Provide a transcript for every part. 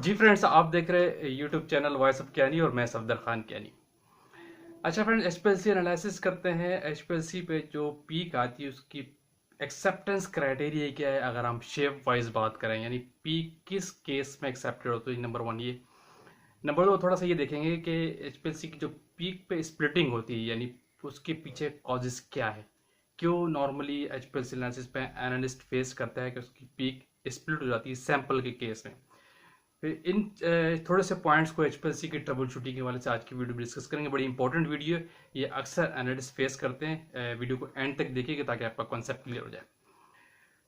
जी friends, आप देख रहे यूट्यूब चैनल वॉइस ऑफ कैनी और मैं सफदर खान कैनी। अच्छा फ्रेंड्स, एचपीएलसी एनालिसिस करते हैं। एचपीएलसी पे जो पीक आती है उसकी एक्सेप्टेंस क्राइटेरिया क्या है, अगर हम शेप वाइज बात करें, यानी पीक किस केस में एक्सेप्टेड होती है। नंबर वन ये। नंबर दो, थोड़ा सा ये देखेंगे कि एचपीएलसी की जो पीक पे स्प्लिटिंग होती है, यानी उसके पीछे कॉजेस क्या है, क्यों नॉर्मली एचपीएलसी एनालिसिस पे एनालिस्ट फेस करता है कि उसकी पीक स्प्लिट हो जाती है सैंपल के केस में। फिर इन थोड़े से पॉइंट्स को एचपीएलसी की ट्रबल शूटिंग के वाले से आज की वीडियो में डिस्कस करेंगे। बड़ी इंपॉर्टेंट वीडियो है, ये अक्सर एनालिस्ट फेस करते हैं। वीडियो को एंड तक देखिएगा ताकि आपका कॉन्सेप्ट क्लियर हो जाए।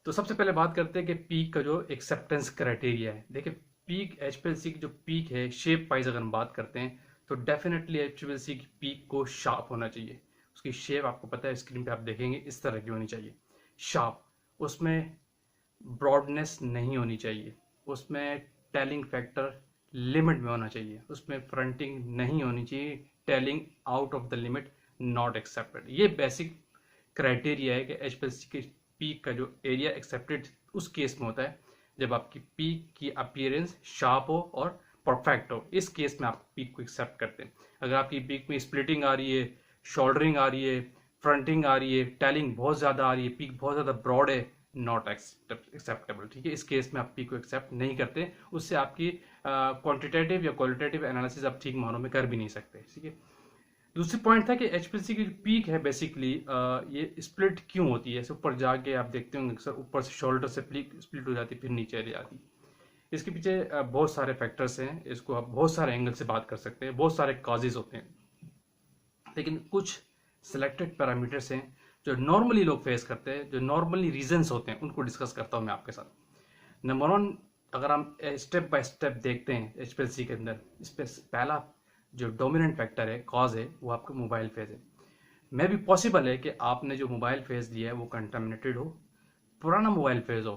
तो सबसे पहले बात करते हैं कि पीक का जो एक्सेप्टेंस क्राइटेरिया है। देखिए, पीक एचपीएलसी की जो पीक है शेप वाइज अगर हम बात करते हैं तो डेफिनेटली एचपीएलसी की पीक को शार्प होना चाहिए। उसकी शेप आपको पता है, स्क्रीन पे आप देखेंगे इस तरह की होनी चाहिए, शार्प। उसमें ब्रॉडनेस नहीं होनी चाहिए, उसमें टेलिंग फैक्टर लिमिट में होना चाहिए, उसमें फ्रंटिंग नहीं होनी चाहिए, telling out of the limit not accepted. ये बेसिक क्राइटेरिया है कि एचपीएलसी की पीक का जो एरिया एक्सेप्टेड उस केस में होता है जब आपकी पीक की अपीयरेंस शार्प हो और परफेक्ट हो। इस केस में आप पीक को एक्सेप्ट करते हैं। अगर आपकी पीक में स्प्लिटिंग आ रही है, शोल्डरिंग आ रही है, फ्रंटिंग आ रही है, टेलिंग बहुत ज़्यादा आ रही है, पीक बहुत ज़्यादा ब्रॉड है, नॉट एक्सेप्टेबल। ठीक है, इस केस में आप पीक को एक्सेप्ट नहीं करते। उससे आपकी क्वांटिटेटिव या क्वालिटेटिव एनालिसिस आप ठीक मानों में कर भी नहीं सकते। ठीक है, दूसरी पॉइंट था कि एचपीएलसी की पीक है बेसिकली ये स्प्लिट क्यों होती है। ऐसे ऊपर जाके आप देखते होंगे सर, ऊपर से शोल्डर से स्प्लिट हो जाती है फिर नीचे आ जाती है। इसके पीछे बहुत सारे फैक्टर्स हैं, इसको आप बहुत सारे एंगल से बात कर सकते हैं, बहुत सारे कॉजेज होते हैं, लेकिन कुछ सिलेक्टेड पैरामीटर्स हैं जो नॉर्मली लोग फेस करते हैं, जो नॉर्मली रीजंस होते हैं, उनको डिस्कस करता हूं मैं आपके साथ। नंबर वन, अगर हम स्टेप बाय स्टेप देखते हैं एचपीएलसी के अंदर, इस पर पहला जो डोमिनेंट फैक्टर है, कॉज है, वो आपका मोबाइल फेज है। मे भी पॉसिबल है कि आपने जो मोबाइल फेज लिया है वो कंटामिनेटेड हो, पुराना मोबाइल फेज हो,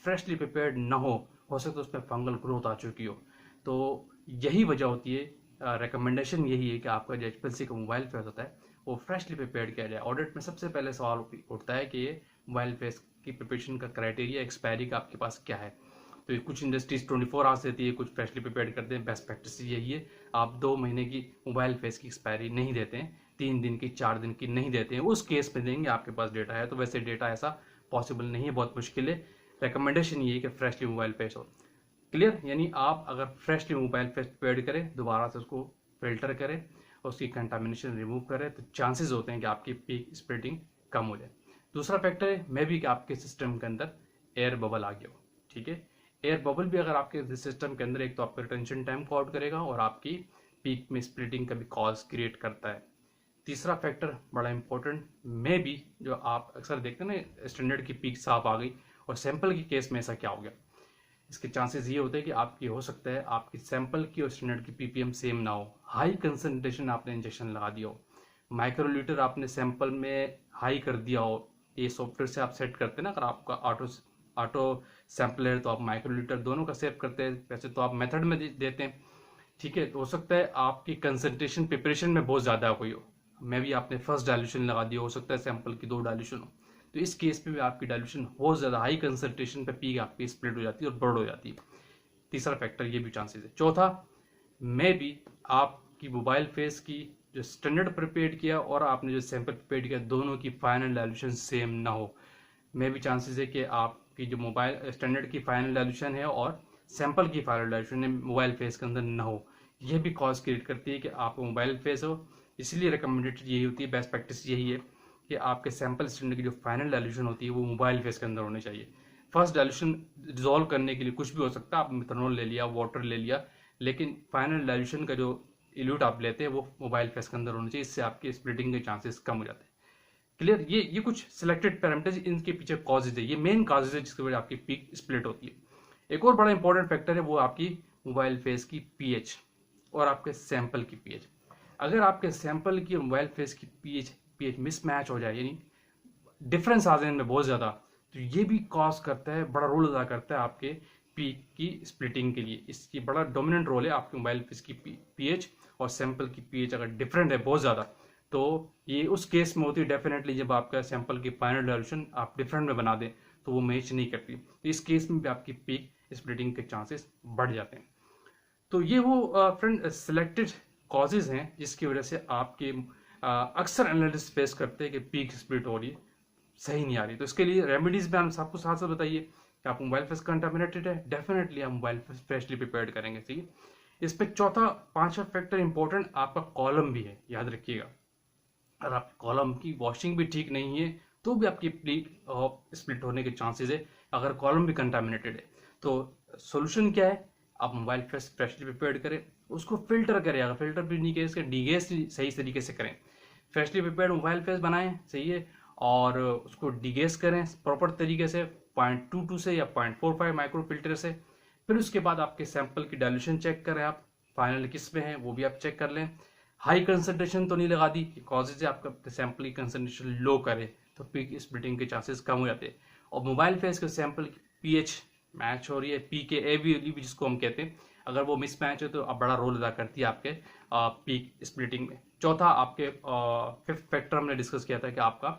फ्रेशली प्रिपेयर्ड ना हो सकता है उसमें फंगल ग्रोथ आ चुकी हो। तो यही वजह होती है, रिकमेंडेशन यही है कि आपका जो एचपीएलसी का मोबाइल फेज होता है वो फ्रेशली प्रिपेयर्ड किया जाए। ऑडिट में सबसे पहले सवाल उठता है कि ये मोबाइल फेज की प्रिपरेशन का क्राइटेरिया एक्सपायरी का आपके पास क्या है। तो कुछ इंडस्ट्रीज 24 आवर्स देती है, कुछ फ्रेशली प्रिपेयर्ड करते हैं। बेस्ट प्रैक्टिस यही है, आप 2 महीने की मोबाइल फेज की एक्सपायरी नहीं देते हैं, 3 दिन की, 4 दिन की नहीं देते हैं। उस केस में देंगे, आपके पास डेटा है। तो वैसे डेटा ऐसा पॉसिबल नहीं है, बहुत मुश्किल है। रिकमेंडेशन ये है कि फ्रेशली मोबाइल फेज हो। क्लियर, यानी आप अगर फ्रेशली मोबाइल फेज प्रिपेयर करें, दोबारा से उसको फिल्टर करें, उसकी कंटामिनेशन रिमूव करें, तो चांसेस होते हैं कि आपकी पीक स्प्लिटिंग कम हो जाए। दूसरा फैक्टर है मे बी कि आपके सिस्टम के अंदर एयर बबल आ गया हो। ठीक है, एयर बबल भी अगर आपके सिस्टम के अंदर, एक तो आपका रिटेंशन टाइम को आउट करेगा और आपकी पीक में स्प्लिटिंग का भी कॉज क्रिएट करता है। तीसरा फैक्टर बड़ा इंपॉर्टेंट, मे बी जो आप अक्सर देखते हैं ना, स्टैंडर्ड की पीक साफ आ गई और सैंपल के केस में ऐसा क्या हो गया। इसके चांसेस ये होते हैं कि आपकी हो सकता है आपकी सैंपल की और स्टैंडर्ड की पीपीएम सेम ना हो, हाई कंसंट्रेशन आपने इंजेक्शन लगा दिया हो, माइक्रोलीटर आपने सैंपल में हाई कर दिया हो। ये सॉफ्टवेयर से आप सेट करते हैं ना, अगर आपका ऑटो ऑटो सैंपलर तो आप माइक्रोलीटर दोनों का सेव करते हैं, वैसे तो आप मेथड में देते हैं। ठीक है, तो हो सकता है आपकी कंसंट्रेशन प्रिपरेशन में बहुत ज़्यादा हुई हो, मे भी आपने फर्स्ट डायल्यूशन लगा दिया, हो सकता है सैंपल की 2 डायल्यूशन हो। तो इस केस में भी आपकी डायल्यूशन बहुत ज़्यादा हाई कंसंट्रेशन पे पीक आपकी स्प्लिट हो जाती है और बर्ड हो जाती है। तीसरा फैक्टर ये भी चांसेस है। चौथा, मे बी आपकी मोबाइल फेस की जो स्टैंडर्ड प्रिपेयर किया और आपने जो सैंपल प्रिपेयर किया, दोनों की फाइनल डायल्यूशन सेम ना हो। मे भी चांसेस है कि आपकी जो मोबाइल स्टैंडर्ड की फाइनल डायल्यूशन है और सैंपल की फाइनल डायल्यूशन मोबाइल फेस के अंदर ना हो। यह भी कॉज क्रिएट करती है कि आपको मोबाइल फेस हो। इसलिए रिकमेंडेड यही होती है, बेस्ट प्रैक्टिस यही है कि आपके सैंपल स्टैंडर्ड की जो फाइनल डायल्यूशन होती है वो मोबाइल फेस के अंदर होनी चाहिए। फर्स्ट डायल्यूशन रिजॉल्व करने के लिए कुछ भी हो सकता है, आप मिथनॉल ले लिया, वाटर ले लिया, लेकिन फाइनल डायल्यूशन का जो इल्यूट आप लेते हैं वो मोबाइल फेस के अंदर होना चाहिए। इससे आपकी स्प्लिटिंग के चांसेस कम हो जाते हैं। क्लियर, ये कुछ सिलेक्टेड पैरामीटर्स, इनके पीछे कॉजेज है, ये मेन कॉजेज है जिसकी वजह आपकी पीक स्प्लिट होती है। एक और बड़ा इंपॉर्टेंट फैक्टर है वो आपकी मोबाइल फेस की पीएच और आपके सैंपल की पीएच। अगर आपके सैंपल की और मोबाइल फेस की पीएच पीएच मिसमैच हो जाए, यानी डिफरेंस आ जाए इनमें बहुत ज़्यादा, तो ये भी कॉज करता है, बड़ा रोल अदा करता है आपके पीक की स्प्लिटिंग के लिए। इसकी बड़ा डोमिनेंट रोल है आपके मोबाइल फेस की पीएच और सैंपल की पीएच अगर डिफरेंट है बहुत ज़्यादा, तो ये उस केस में होती है डेफिनेटली जब आपका सैंपल की फाइनल डायल्यूशन आप डिफरेंट में बना दें तो वो मैच नहीं करती। तो इस केस में भी आपकी पीक स्प्लिटिंग के चांसेस बढ़ जाते हैं। तो ये वो फ्रेंड सिलेक्टेड कॉजेज हैं जिसकी वजह से आपके अक्सर एनालिस्ट फेस करते हैं कि पीक स्प्लिट हो रही है, सही नहीं आ रही। तो इसके लिए रेमेडीज में हम सबको साथ साथ बताइए कि आप मोबाइल फेस कंटामिनेटेड है, डेफिनेटली आप मोबाइल फेस फ्रेशली प्रिपेयर्ड करेंगे, ठीक है। इस पे चौथा पांचवा फैक्टर इंपॉर्टेंट आपका कॉलम भी है, याद रखिएगा। अगर आप कॉलम की वॉशिंग भी ठीक नहीं है तो भी आपकी पीक स्प्लिट होने के चांसेस है, अगर कॉलम भी कंटामिनेटेड है। तो सोल्यूशन क्या है, आप मोबाइल फेस फ्रेशली प्रिपेयर्ड करें, उसको फिल्टर करें, अगर फिल्टर भी नहीं करें इसके डीगेस सही तरीके से करें। फ्रेशली प्रिपेयर्ड मोबाइल फेस बनाएं, सही है, और उसको डीगेस करें प्रॉपर तरीके से 0.22 से या 0.45 माइक्रो फिल्टर से। फिर उसके बाद आपके सैंपल की डाइल्यूशन चेक करें, आप फाइनल किस में है वो भी आप चेक कर लें। हाई कंसंट्रेशन तो नहीं लगा दी, कॉजेज आपका सैंपल की कंसंट्रेशन लो करे तो पीक स्प्लिटिंग के चांसेस कम हो जाते हैं। और मोबाइल फेस के सैंपल की पीएच मैच हो रही है, पीके भी जिसको हम कहते हैं, अगर वो मिसमैच है तो अब बड़ा रोल अदा करती है आपके पीक स्प्लिटिंग में। चौथा आपके फिफ्थ फैक्टर हमने डिस्कस किया था कि आपका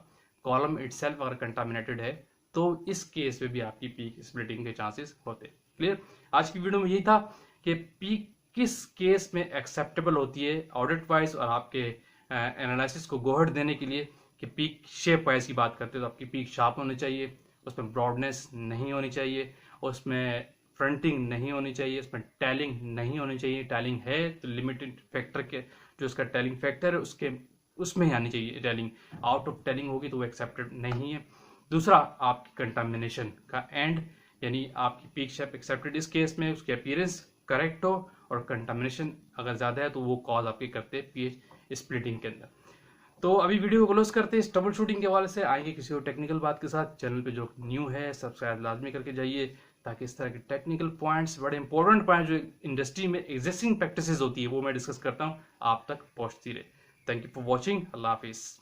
कॉलम इटसेल्फ अगर कंटामिनेटेड है तो इस केस में भी आपकी पीक स्प्लिटिंग के चांसेस होते हैं। क्लियर। आज की वीडियो में यही था कि पीक किस केस में एक्सेप्टेबल होती है ऑडिट वाइज, और आपके एनालिसिस को गोहर देने के लिए कि पीक शेप वाइज की बात करते हैं तो आपकी पीक शार्प होनी चाहिए, उसमें ब्रॉडनेस नहीं होनी चाहिए, उसमें फ्रंटिंग नहीं होनी चाहिए, उसमें टैलिंग नहीं होनी चाहिए। टैलिंग है तो लिमिटेड फैक्टर के जो उसका टैलिंग फैक्टर है उसमें ही आनी चाहिए टैलिंग, आउट ऑफ टैलिंग होगी तो वो एक्सेप्टेड नहीं है। दूसरा आपकी कंटामिनेशन का एंड, यानी आपकी पीक शेप एक्सेप्टेड इस केस में उसकी अपीयरेंस करेक्ट हो, और कंटामिनेशन अगर ज़्यादा है तो वो कॉज आपकी करते हैं पीएच स्प्लिटिंग के अंदर। तो अभी वीडियो को क्लोज करते हैं इस ट्रबल शूटिंग के हवाले से। आएंगे किसी और टेक्निकल बात के साथ। चैनल पे जो न्यू है सब्सक्राइब लाजमी करके जाइए, ताकि इस तरह के टेक्निकल पॉइंट्स, बड़े इंपॉर्टेंट पॉइंट्स जो इंडस्ट्री में एग्जिस्टिंग प्रैक्टिसेस होती है वो मैं डिस्कस करता हूँ, आप तक पहुँचती रहे। Thank you for watching. अल्लाह हाफिज़।